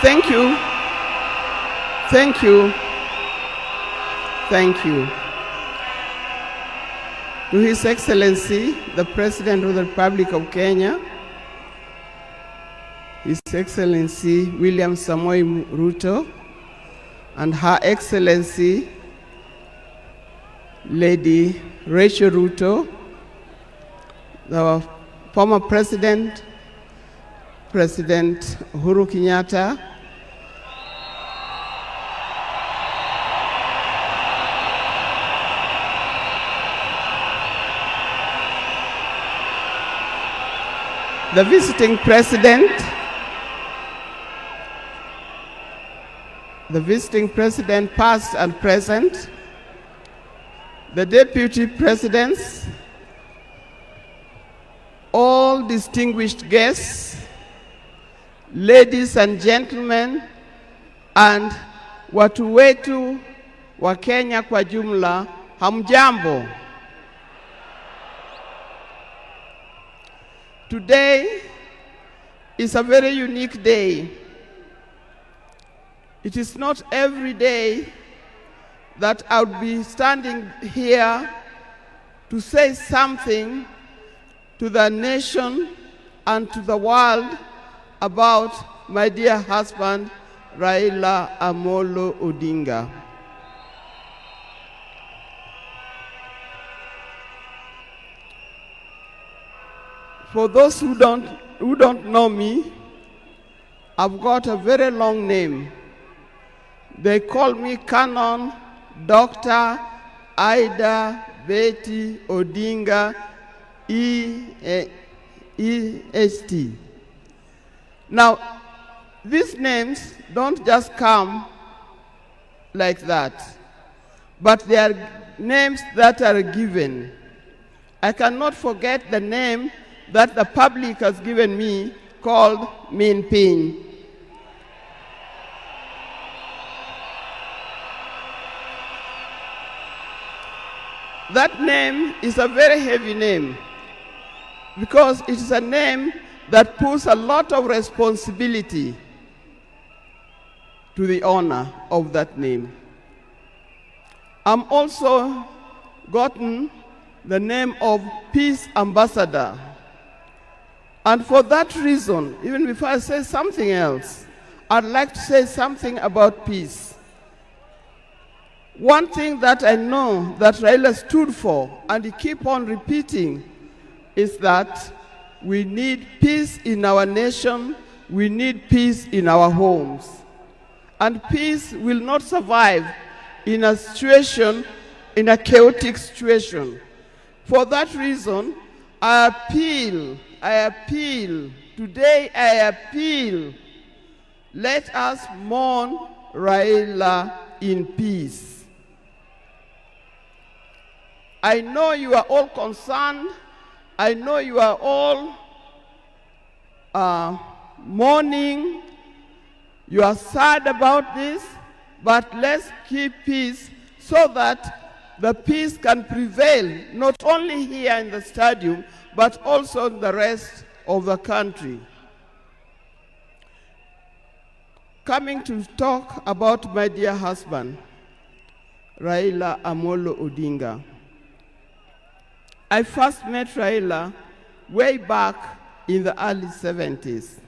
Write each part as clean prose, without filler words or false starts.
Thank you. Thank you. Thank you. To His Excellency, the President of the Republic of Kenya, His Excellency William Samoei Ruto, and Her Excellency Lady Rachel Ruto, the former President Uhuru Kenyatta, the visiting president past and present, the deputy presidents, all distinguished guests, ladies and gentlemen, and watu wetu wa Kenya kwa jumla, hamjambo. Today is a very unique day. It is not every day that I would be standing here to say something to the nation and to the world about my dear husband, Raila Amolo Odinga. For those who don't know me, I've got a very long name. They call me Canon Dr. Ida Betty Odinga, EST. Now, these names don't just come like that, but they are names that are given. I cannot forget the name that the public has given me, called Min Pin. That name is a very heavy name because it is a name that puts a lot of responsibility to the owner of that name. I'm also gotten the name of Peace Ambassador. And for that reason, even before I say something else, I'd like to say something about peace. One thing that I know that Raila stood for, and he keep on repeating, is that we need peace in our nation, we need peace in our homes. And peace will not survive in a situation, in a chaotic situation. For that reason, I appeal, today I appeal, let us mourn Raila in peace. I know you are all concerned, I know you are all mourning, you are sad about this, but let's keep peace so that the peace can prevail, not only here in the stadium, but also in the rest of the country. Coming to talk about my dear husband, Raila Amolo Odinga. I first met Raila way back in the early 70s,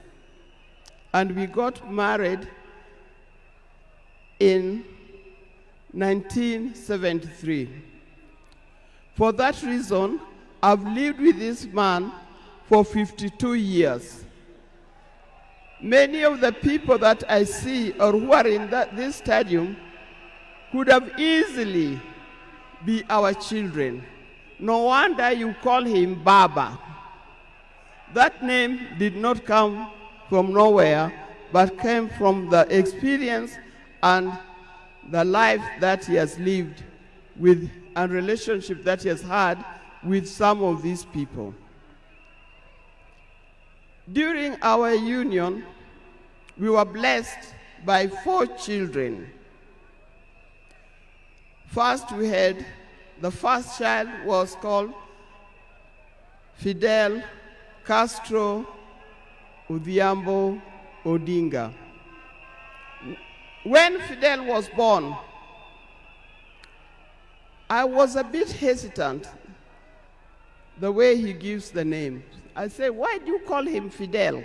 and we got married in 1973. For that reason, I've lived with this man for 52 years. Many of the people that I see or who are in this stadium could have easily be our children. No wonder you call him Baba. That name did not come from nowhere, but came from the experience and the life that he has lived with and relationship that he has had with some of these people. During our union, we were blessed by 4 children. First, we had the first child was called Fidel Castro Odhiambo Odinga. When Fidel was born, I was a bit hesitant the way he gives the name. I said, why do you call him Fidel?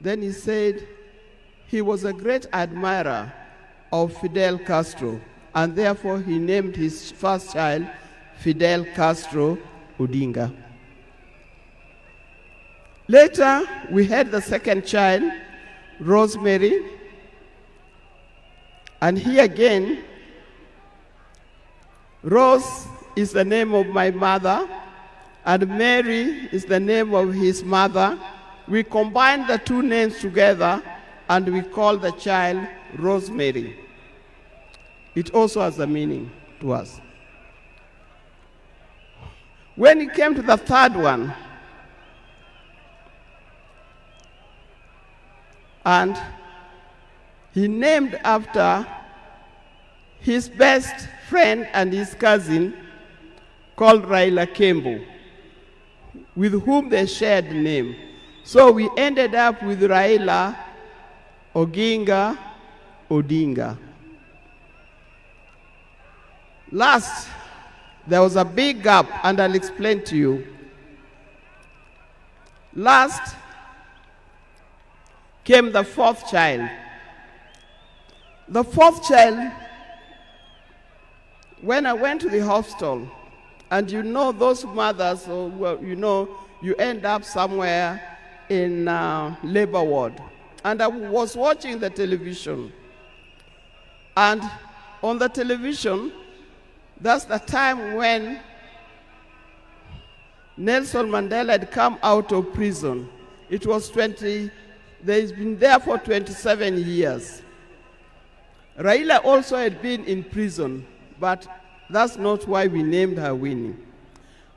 Then he said he was a great admirer of Fidel Castro, and therefore he named his first child Fidel Castro Odinga. Later, we had the second child, Rosemary, and here again, Rose is the name of my mother, and Mary is the name of his mother. We combined the two names together, and we called the child Rosemary. It also has a meaning to us. When it came to the third one, and he named after his best friend and his cousin called Raila Kembo, with whom they shared the name. So we ended up with Raila Odinga. Last, there was a big gap, and I'll explain to you. Last came the fourth child. The fourth child, when I went to the hospital, and you know those mothers, well, you know, you end up somewhere in labor ward. And I was watching the television. And on the television, that's the time when Nelson Mandela had come out of prison. It was he's been there for 27 years. Raila also had been in prison, but that's not why we named her Winnie.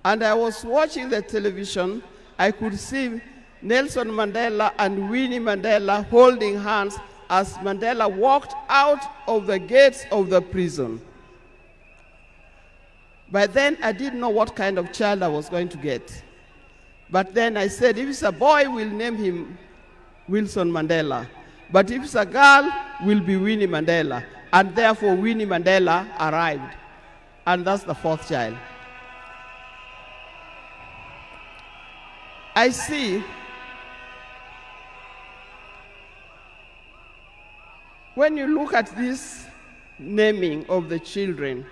And I was watching the television, I could see Nelson Mandela and Winnie Mandela holding hands as Mandela walked out of the gates of the prison. By then, I didn't know what kind of child I was going to get. But then I said, if it's a boy, we'll name him Wilson Mandela. But if it's a girl, will be Winnie Mandela. And therefore, Winnie Mandela arrived. And that's the fourth child. I see, when you look at this naming of the children,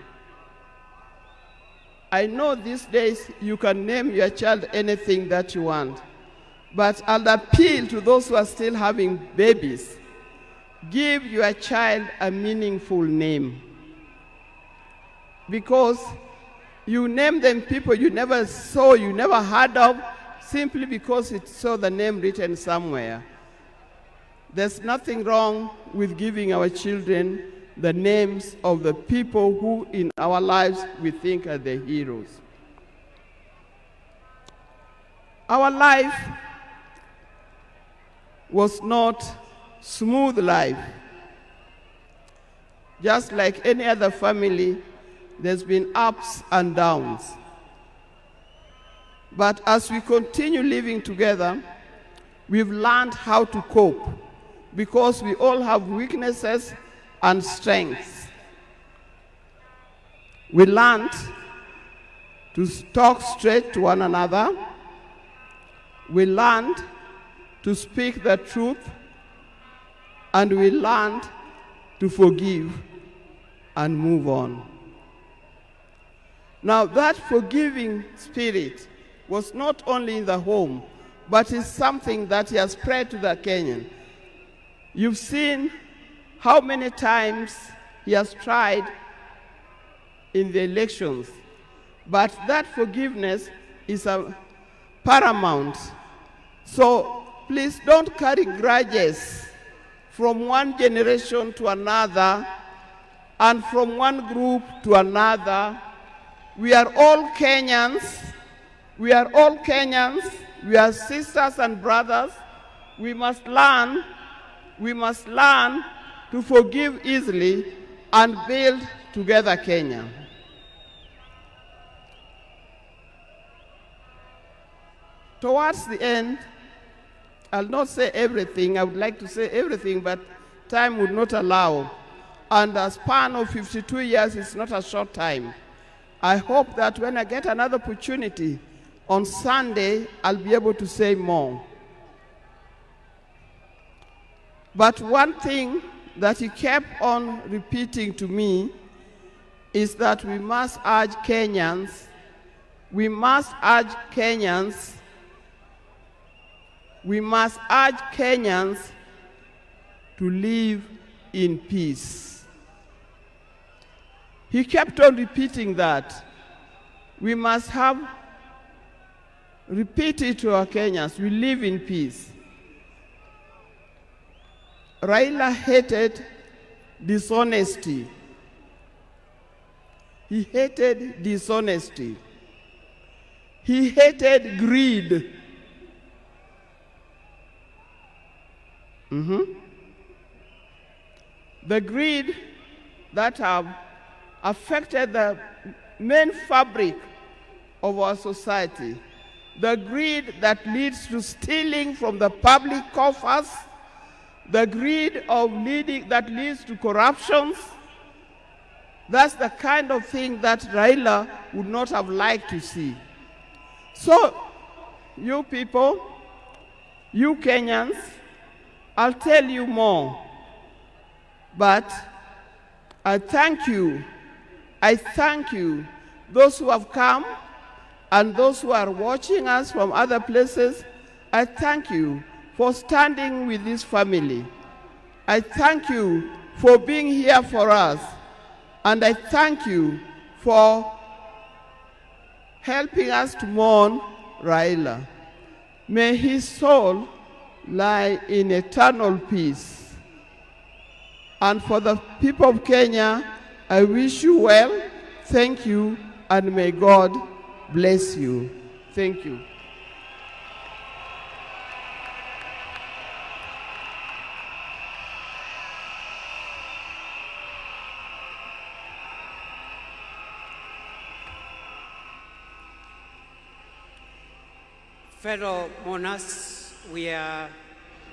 I know these days you can name your child anything that you want, but I'll appeal to those who are still having babies. Give your child a meaningful name, because you name them people you never saw, you never heard of, simply because it saw the name written somewhere. There's nothing wrong with giving our children the names of the people who in our lives we think are the heroes. Our life was not smooth life. Just like any other family, there's been ups and downs. But as we continue living together, we've learned how to cope, because we all have weaknesses and strengths. We learned to talk straight to one another. We learned to speak the truth, and we learned to forgive and move on. Now, that forgiving spirit was not only in the home, but is something that has spread to the Kenyan. You've seen how many times he has tried in the elections, but that forgiveness is paramount. So please don't carry grudges from one generation to another and from one group to another. We are all Kenyans. We are all Kenyans. We are sisters and brothers. We must learn to forgive easily and build together Kenya. Towards the end, I'll not say everything. I would like to say everything, but time would not allow. And a span of 52 years is not a short time. I hope that when I get another opportunity on Sunday, I'll be able to say more. But one thing that he kept on repeating to me is that we must urge Kenyans, we must urge Kenyans to live in peace. He kept on repeating that. We must repeat it to our Kenyans, we live in peace. Raila hated dishonesty. He hated dishonesty. He hated greed. The greed that have affected the main fabric of our society. The greed that leads to stealing from the public coffers. The greed that leads to corruptions. That's the kind of thing that Raila would not have liked to see. So, you people, you Kenyans, I'll tell you more. But I thank you, those who have come and those who are watching us from other places. I thank you for standing with this family. I thank you for being here for us. And I thank you for helping us to mourn Raila. May his soul lie in eternal peace. And for the people of Kenya, I wish you well, thank you, and may God bless you. Thank you. Fellow monarchs, we are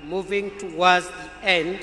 moving towards the end